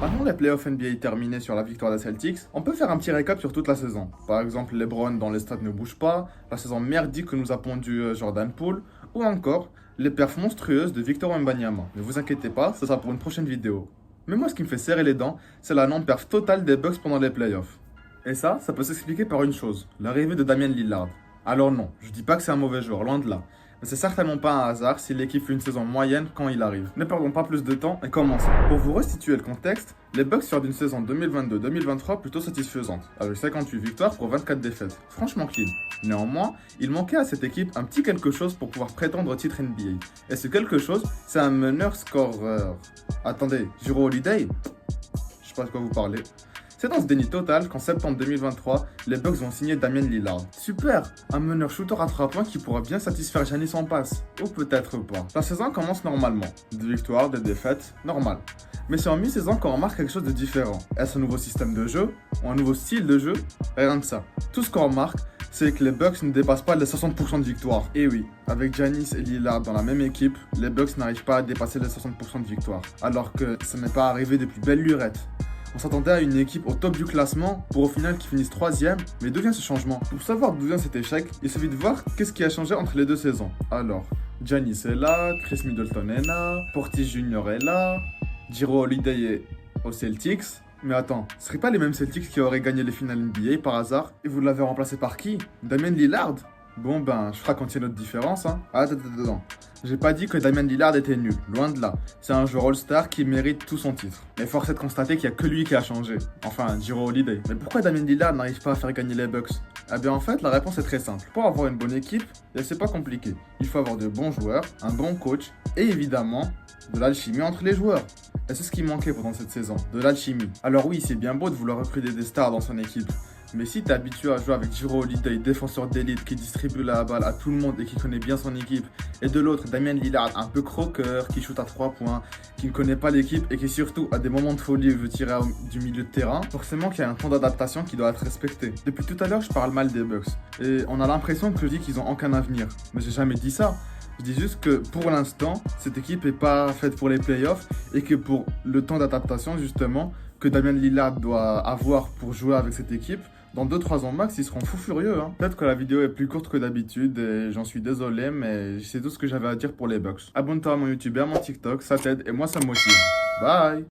Maintenant les playoffs NBA terminés sur la victoire des Celtics, on peut faire un petit récap sur toute la saison. Par exemple, LeBron dans les stades ne bouge pas, la saison merdique que nous a pondu Jordan Poole, ou encore les perfs monstrueuses de Victor Wembanyama. Ne vous inquiétez pas, ça sera pour une prochaine vidéo. Mais moi ce qui me fait serrer les dents, c'est la non-perf totale des Bucks pendant les playoffs. Et ça peut s'expliquer par une chose, l'arrivée de Damian Lillard. Alors non, je dis pas que c'est un mauvais joueur, loin de là. Mais c'est certainement pas un hasard si l'équipe fait une saison moyenne quand il arrive. Ne perdons pas plus de temps et commençons. Pour vous restituer le contexte, les Bucks sortent d'une saison 2022-2023 plutôt satisfaisante, avec 58 victoires pour 24 défaites. Franchement clean. Néanmoins, il manquait à cette équipe un petit quelque chose pour pouvoir prétendre au titre NBA. Et ce quelque chose, c'est un meneur scoreur. Attendez, Jrue Holiday? Je sais pas de quoi vous parlez. C'est dans ce déni total qu'en septembre 2023, les Bucks vont signer Damian Lillard. Super, un meneur shooter à 3 points qui pourra bien satisfaire Giannis en passe. Ou peut-être pas. La saison commence normalement. Des victoires, des défaites, normal. Mais c'est en mi-saison qu'on remarque quelque chose de différent. Est-ce un nouveau système de jeu? Ou un nouveau style de jeu? Rien de ça. Tout ce qu'on remarque, c'est que les Bucks ne dépassent pas les 60% de victoire. Et oui, avec Giannis et Lillard dans la même équipe, les Bucks n'arrivent pas à dépasser les 60% de victoire. Alors que ça n'est pas arrivé depuis belle lurette. On s'attendait à une équipe au top du classement pour au final qu'ils finissent 3ème, mais d'où vient ce changement? Pour savoir d'où vient cet échec, il suffit de voir qu'est-ce qui a changé entre les deux saisons. Alors, Giannis est là, Chris Middleton est là, Portis Jr. est là, Jrue Holiday est aux Celtics. Mais attends, ce serait pas les mêmes Celtics qui auraient gagné les finales NBA par hasard? Et vous l'avez remplacé par qui? Damien Lillard? Bon ben, je ferai quand il y a notre différence, hein. Attends. J'ai pas dit que Damian Lillard était nul, loin de là. C'est un joueur All-Star qui mérite tout son titre. Mais force est de constater qu'il y a que lui qui a changé. Enfin, Jrue Holiday. Mais pourquoi Damian Lillard n'arrive pas à faire gagner les Bucks? Eh bien en fait, la réponse est très simple. Pour avoir une bonne équipe, c'est pas compliqué. Il faut avoir de bons joueurs, un bon coach et évidemment de l'alchimie entre les joueurs. Et c'est ce qui manquait pendant cette saison, de l'alchimie. Alors oui, c'est bien beau de vouloir recruter des stars dans son équipe. Mais si t'es habitué à jouer avec Jrue Holiday, défenseur d'élite qui distribue la balle à tout le monde et qui connaît bien son équipe, et de l'autre Damian Lillard un peu croqueur, qui shoot à 3 points, qui ne connaît pas l'équipe et qui surtout a des moments de folie veut tirer du milieu de terrain, forcément qu'il y a un temps d'adaptation qui doit être respecté. Depuis tout à l'heure, je parle mal des Bucks et on a l'impression que je dis qu'ils ont aucun avenir. Mais j'ai jamais dit ça. Je dis juste que pour l'instant, cette équipe n'est pas faite pour les playoffs et que pour le temps d'adaptation justement que Damian Lillard doit avoir pour jouer avec cette équipe, dans 2-3 ans max, ils seront fous furieux. Peut-être que la vidéo est plus courte que d'habitude et j'en suis désolé, mais c'est tout ce que j'avais à dire pour les Bucks. Abonne-toi à mon YouTube et à mon TikTok, ça t'aide et moi ça me motive. Bye!